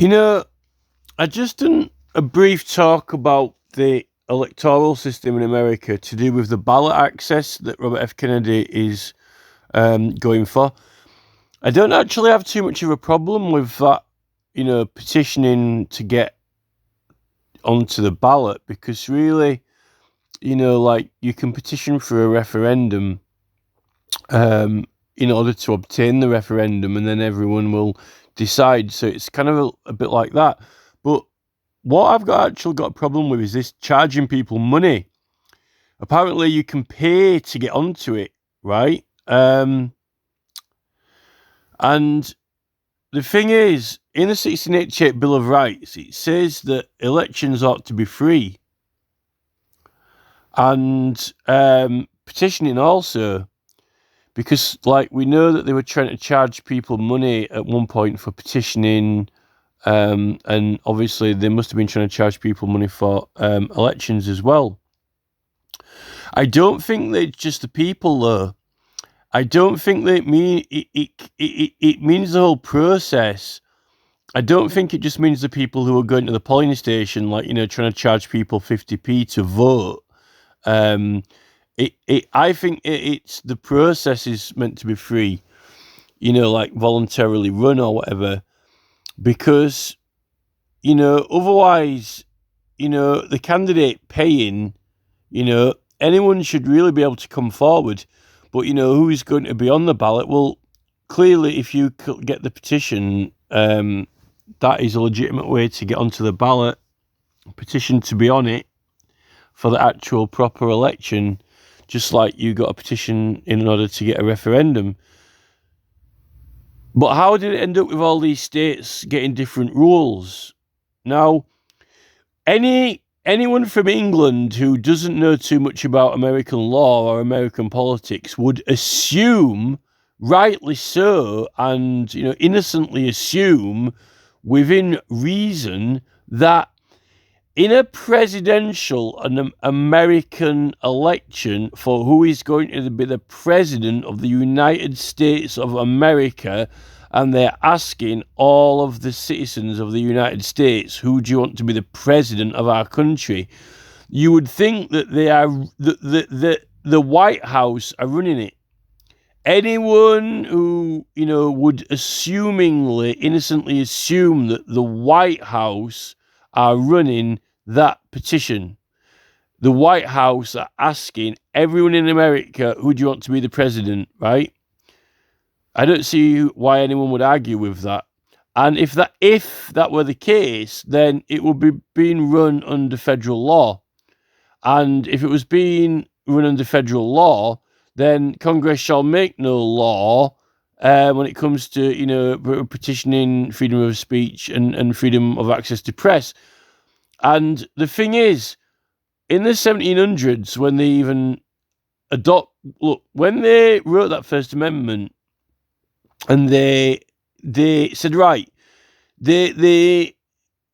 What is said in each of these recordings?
You know, I just done a brief talk about the electoral system in America to do with the ballot access that Robert F. Kennedy is going for. I don't actually have too much of a problem with that, petitioning to get onto the ballot because really, like you can petition for a referendum in order to obtain the referendum and then everyone will decide. So it's kind of a bit like that. But what I've actually got a problem with is this charging people money. Apparently you can pay to get onto it, right? And the thing is, in the 1688 Bill of Rights, it says that elections ought to be free. And petitioning also, because we know that they were trying to charge people money at one point for petitioning, and obviously they must have been trying to charge people money for elections as well. I don't think that it's just the people though. I don't think that it means the whole process. I don't think it just means the people who are going to the polling station, trying to charge people 50p to vote. I think it's the process is meant to be free, voluntarily run or whatever, because, otherwise, the candidate paying, anyone should really be able to come forward. But, who is going to be on the ballot? Well, clearly, if you get the petition, that is a legitimate way to get onto the ballot, petition to be on it for the actual proper election, just like you got a petition in order to get a referendum. But how did it end up with all these states getting different rules? Now, anyone from England who doesn't know too much about American law or American politics would assume, rightly so, and innocently assume within reason that in a presidential and American election for who is going to be the president of the United States of America, and they're asking all of the citizens of the United States, who do you want to be the president of our country? You would think that they are the White House are running it. Anyone who, would assumingly, innocently assume that the White House are running that petition. The White House are asking everyone in America, who do you want to be the president, right? I don't see why anyone would argue with that. And if that were the case, then it would be being run under federal law. And if it was being run under federal law, then Congress shall make no law when it comes to, petitioning freedom of speech and freedom of access to press. And the thing is, in the 1700s, when they even when they wrote that First Amendment, and they said, right, they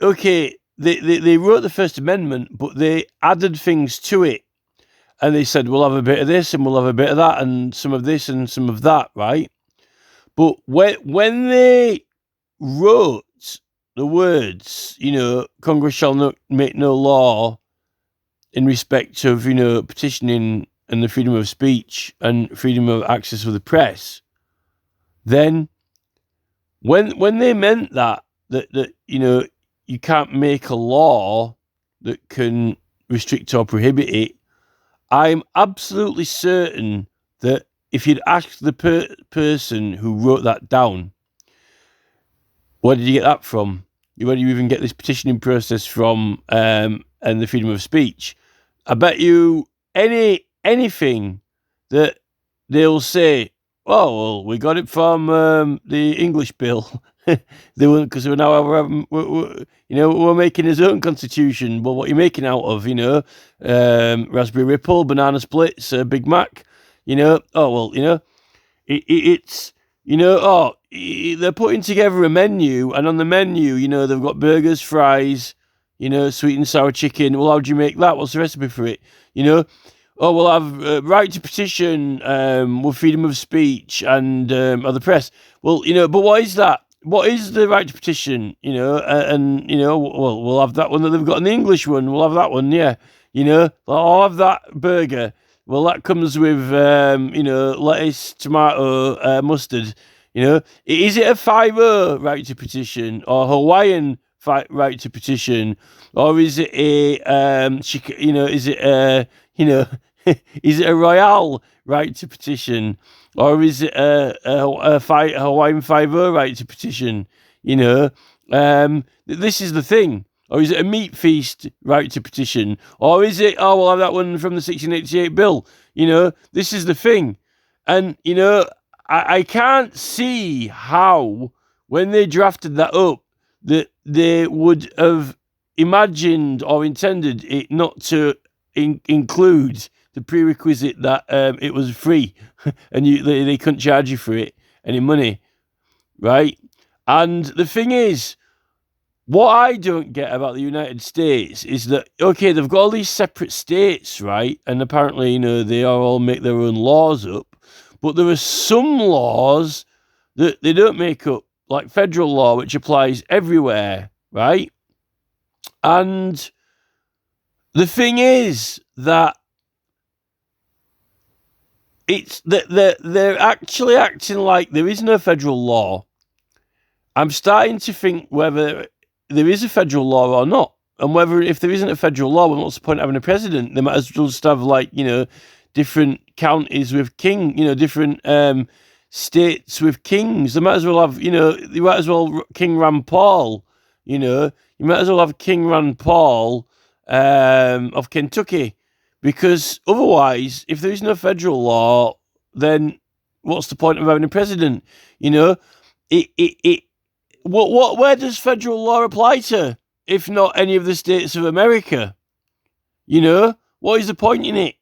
wrote the First Amendment, but they added things to it. And they said, we'll have a bit of this and we'll have a bit of that and some of this and some of that, right? But when they wrote the words, Congress shall make no law in respect of, petitioning and the freedom of speech and freedom of access of the press, then when they meant that you can't make a law that can restrict or prohibit it, I'm absolutely certain that if you'd asked the person who wrote that down, where did you get that from? Where do you even get this petitioning process from, and the freedom of speech? I bet you anything that they'll say, oh, well, we got it from the English bill. They won't, because we're making his own constitution. But what you're making out of, Raspberry Ripple, banana splits, Big Mac, oh, well, it's, they're putting together a menu, and on the menu, they've got burgers, fries, sweet and sour chicken. Well, how do you make that? What's the recipe for it? Oh, we'll have right to petition with freedom of speech and of the press. Well, but what is that? what is the right to petition? And well, we'll have that one that they've got in the English one. We'll have that one, yeah. I'll have that burger. Well, that comes with lettuce, tomato, mustard. Is it a 5-0 right to petition or Hawaiian right to petition, or is it a is it a is it a Royale right to petition, or is it a Hawaiian 5-0 right to petition? This is the thing. Or is it a meat feast right to petition? Or is it, we'll have that one from the 1688 bill? This is the thing. And, I can't see how, when they drafted that up, that they would have imagined or intended it not to include the prerequisite that it was free and they couldn't charge you for it any money, right? And the thing is, what I don't get about the United States is that, okay, they've got all these separate states, right? And apparently, they all make their own laws up. But there are some laws that they don't make up, like federal law, which applies everywhere, right? And the thing is that it's that they're actually acting like there is no federal law. I'm starting to think whether there is a federal law or not, and whether if there isn't a federal law, then what's the point of having a president? They might as well just have different counties with different states with kings. They might as well have you might as well King Rand Paul. You might as well have King Rand Paul of Kentucky, because otherwise, if there is no federal law, then what's the point of having a president? Where does federal law apply to, if not any of the states of America? What is the point in it?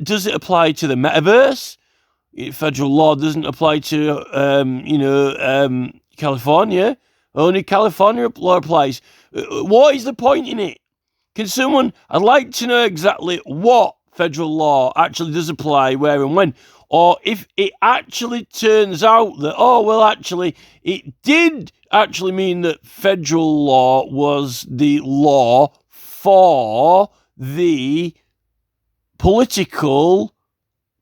Does it apply to the metaverse? Federal law doesn't apply to, California. Only California law applies. What is the point in it? I'd like to know exactly what federal law actually does apply, where and when. Or if it actually turns out that, it did actually mean that federal law was the law for the political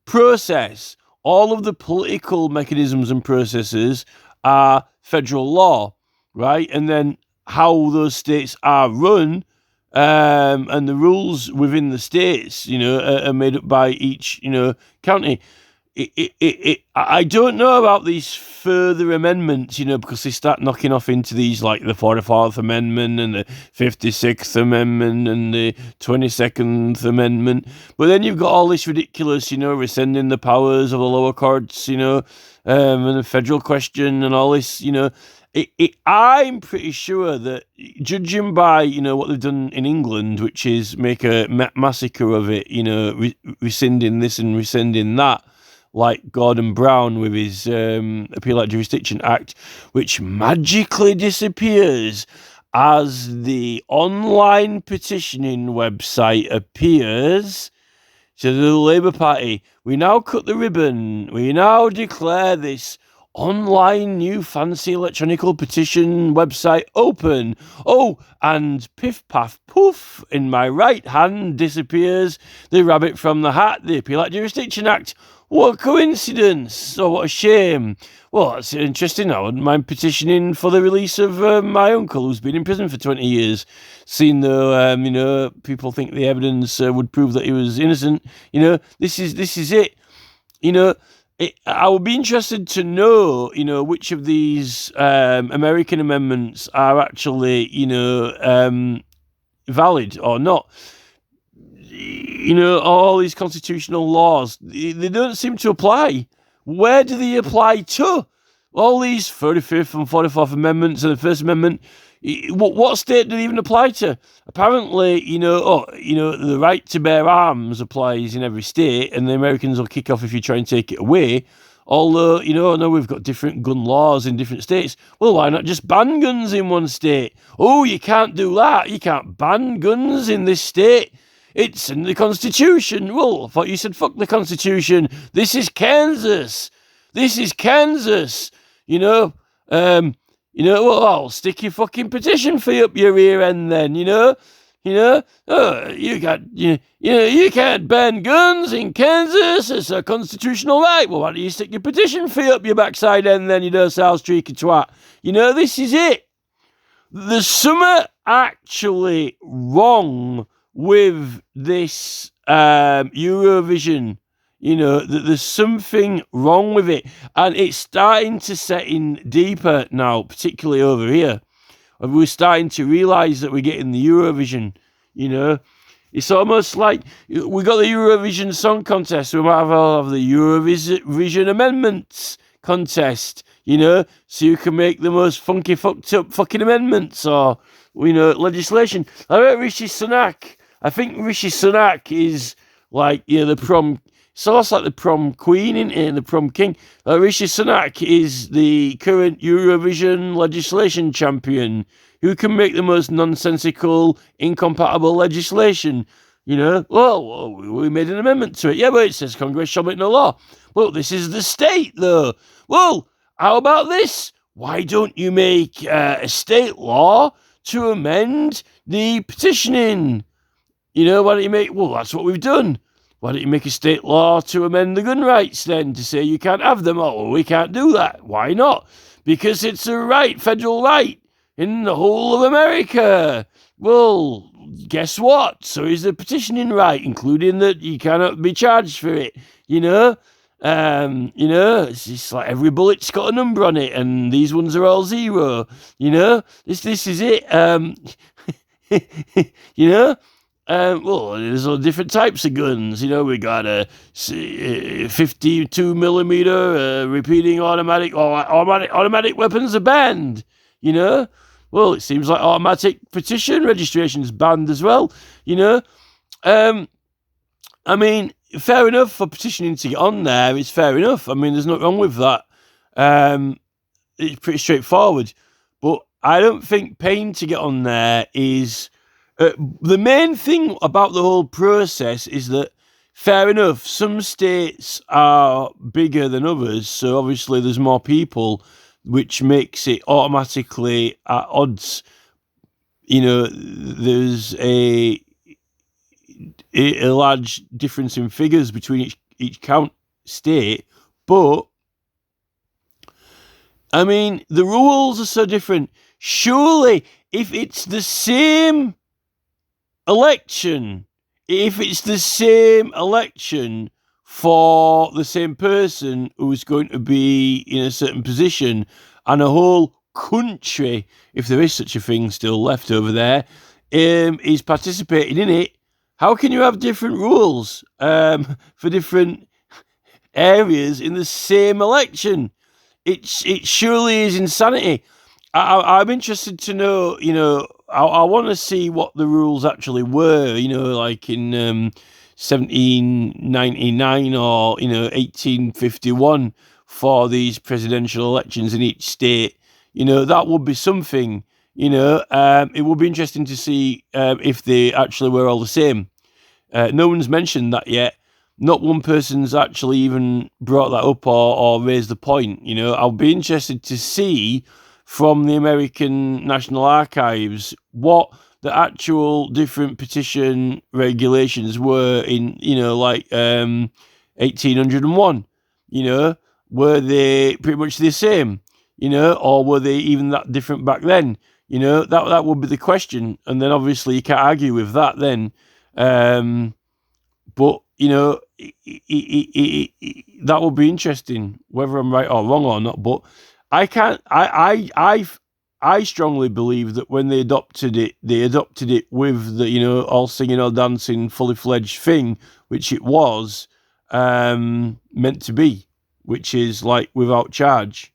process. All of the political mechanisms and processes are federal law, right? And then how those states are run, and the rules within the states, are made up by each, county. I don't know about these further amendments, because they start knocking off into these, like the 44th Amendment and the 56th Amendment and the 22nd Amendment. But then you've got all this ridiculous, rescinding the powers of the lower courts, and the federal question and all this, I'm pretty sure that, judging by, what they've done in England, which is make a massacre of it, rescinding this and rescinding that, like Gordon Brown with his Appeal at Jurisdiction Act, which magically disappears as the online petitioning website appears to the Labour Party. We now cut the ribbon. We now declare this online new fancy electronical petition website open. Oh, and piff paff poof, in my right hand disappears the rabbit from the hat, the Appeal at Jurisdiction Act. What a coincidence! Oh, what a shame. Well, that's interesting. I wouldn't mind petitioning for the release of my uncle, who's been in prison for 20 years. Seeing though, people think the evidence would prove that he was innocent. This is it. I would be interested to know, which of these American amendments are actually, valid or not. All these constitutional laws, they don't seem to apply. Where do they apply to? All these 35th and 44th Amendments and the First Amendment, what state do they even apply to? Apparently, the right to bear arms applies in every state, and the Americans will kick off if you try and take it away. Although, no, we've got different gun laws in different states. Well, why not just ban guns in one state? Oh, you can't do that. You can't ban guns in this state. It's in the Constitution. Well, I thought you said fuck the Constitution. This is Kansas. Well, I'll stick your fucking petition fee up your rear end then, you can't ban guns in Kansas. It's a constitutional right. Well, why don't you stick your petition fee up your backside end then, South Streaky twat? This is it. There's something actually wrong with this Eurovision. There's something wrong with it. And it's starting to set in deeper now, particularly over here. We're starting to realise that we're getting the Eurovision, It's almost like we got the Eurovision Song Contest. We might have the Eurovision Amendments Contest, so you can make the most funky, fucked up fucking amendments or, legislation. I think Rishi Sunak is like, the prom. It's almost like the prom queen, isn't it? The prom king. Rishi Sunak is the current Eurovision legislation champion who can make the most nonsensical, incompatible legislation. Well, we made an amendment to it. Yeah, but it says Congress shall make no law. Well, this is the state, though. Well, how about this? Why don't you make a state law to amend the petitioning? Why don't you make... Well, that's what we've done. Why don't you make a state law to amend the gun rights then, to say you can't have them? Oh, we can't do that. Why not? Because it's a right, federal right, in the whole of America. Well, guess what? So is the petitioning right, including that you cannot be charged for it. It's just like every bullet's got a number on it, and these ones are all zero. This is it. Well, there's all different types of guns. We got a 52 millimeter repeating automatic weapons are banned. Well, it seems like automatic petition registration is banned as well. Fair enough for petitioning to get on there. It's fair enough. There's nothing wrong with that. It's pretty straightforward. But I don't think paying to get on there is... the main thing about the whole process is that, fair enough, some states are bigger than others, so obviously there's more people, which makes it automatically at odds. There's a large difference in figures between each state, but the rules are so different. Surely, if it's the same election, for the same person who's going to be in a certain position, and a whole country, if there is such a thing still left over there, is participating in it, how can you have different rules for different areas in the same election? It surely is insanity. I'm interested to know, I want to see what the rules actually were, like in 1799 or, 1851 for these presidential elections in each state. That would be something, it would be interesting to see if they actually were all the same. No one's mentioned that yet. Not one person's actually even brought that up or raised the point. I'll be interested to see from the American National Archives what the actual different petition regulations were in, 1801. Were they pretty much the same, or were they even that different back then? That would be the question. And then obviously you can't argue with that then. But, that would be interesting, whether I'm right or wrong or not. But I strongly believe that when they adopted it with the, all singing, all dancing, fully fledged thing, which it was meant to be, which is like without charge.